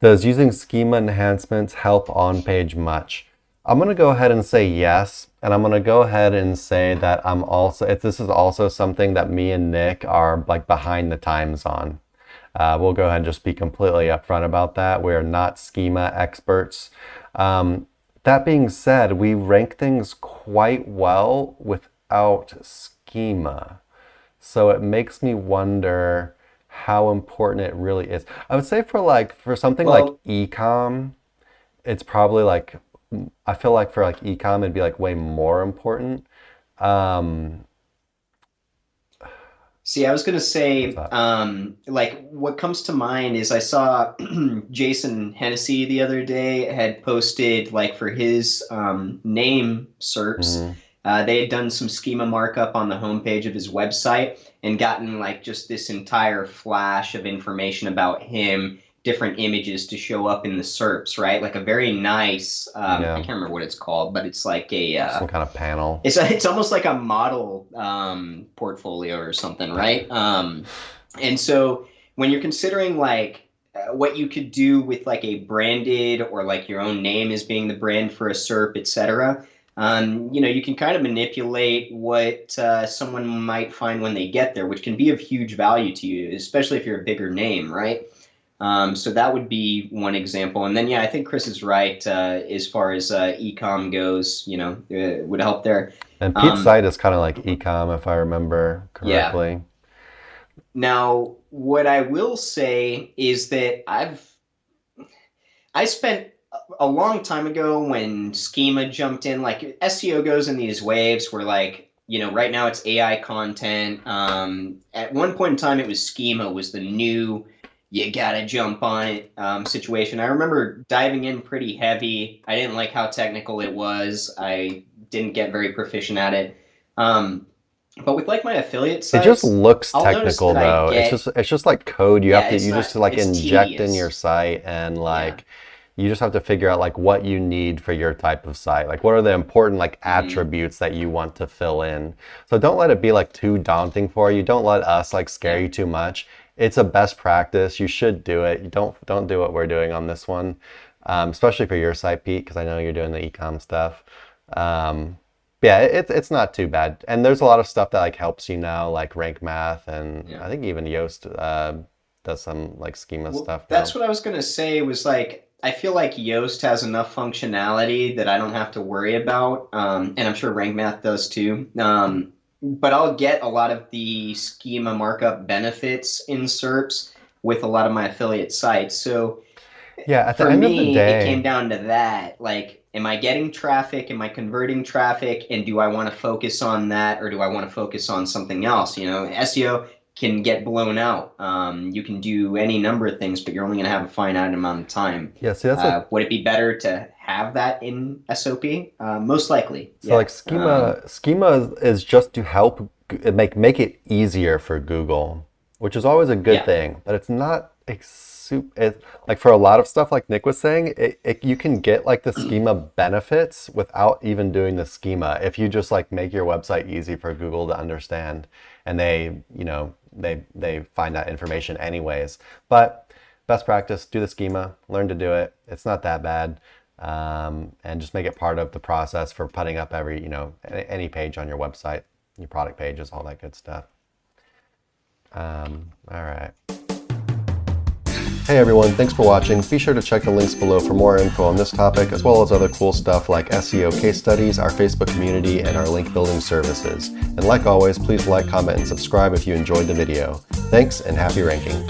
Does using schema enhancements help on page much? I'm going to go ahead and say yes, and I'm going to go ahead and say that this is also something that me and Nick are like behind the times on. We'll go ahead and just be completely upfront about that. We're not schema experts. That being said, we rank things quite well without schema. So it makes me wonder how important it really is. I would say for something like e-com, it's probably like, I feel like for like e-com, it'd be like way more important. See, I was going to say, like, what comes to mind is I saw Jason Hennessy the other day had posted, like, for his name SERPs, Mhm. they had done some schema markup on the homepage of his website and gotten, like, just this entire flash of information about him, different images to show up in the SERPs, right? Like a very nice, I Yeah, can't remember what it's called, but it's like some kind of panel. it's almost like a model portfolio or something, right? And so when you're considering like what you could do with like a branded or like your own name as being the brand for a SERP, etc. You can kind of manipulate what someone might find when they get there, which can be of huge value to you, especially if you're a bigger name, right? So that would be one example. And then, yeah, I think Chris is right as far as e-com goes, it would help there. And Pete's Um, site is kind of like e-com, if I remember yeah. correctly. Now, what I will say is that I spent a long time ago when Schema jumped in, like SEO goes in these waves where like, right now it's AI content. At one point in time, it was Schema was the new, you gotta jump on it situation. I remember diving in pretty heavy. I didn't like how technical it was. I didn't get very proficient at it. Um, but with like my affiliate It just sites, looks I'll notice technical that I though. get, It's just like code. yeah, You just like it's inject in your tedious. site, and Yeah. like you just have to figure out like what you need for your type of site. Like what are the important like Mhm. attributes that you want to fill in. So don't let it be like too daunting for you. Don't let us like scare Yeah. you too much. It's a best practice. You should do it. You don't do what we're doing on this one, especially for your site, Pete, because I know you're doing the e-com stuff. Um, yeah, it's not too bad. And there's a lot of stuff that like helps you now, like rank math, and Yeah. I think even Yoast does some like schema Well, stuff that's now. what I was gonna say was like I feel like Yoast has enough functionality that I don't have to worry about, and I'm sure Rank Math does too. But I'll get a lot of the schema markup benefits in SERPs with a lot of my affiliate sites. So Yeah, at the for end of the me, it day, came down to that. Like, am I getting traffic? Am I converting traffic? And do I want to focus on that or do I want to focus on something else? SEO can get blown out. You can do any number of things, but you're only going to have a finite amount of time. yeah, see that's a Would it be better to have that in SOP? Most likely, so yeah. like schema is just to help make it easier for Google, which is always a good Yeah. thing, but it's not like for a lot of stuff like Nick was saying, you can get like the schema benefits without even doing the schema if you just like make your website easy for Google to understand, and they find that information anyways. But best practice, do the schema, learn to do it. It's not that bad. And just make it part of the process for putting up any page on your website, your product pages, all that good stuff. All right. Hey everyone, thanks for watching. Be sure to check the links below for more info on this topic, as well as other cool stuff like SEO case studies, our Facebook community, and our link building services. And like always, please like, comment, and subscribe if you enjoyed the video. Thanks, and happy ranking.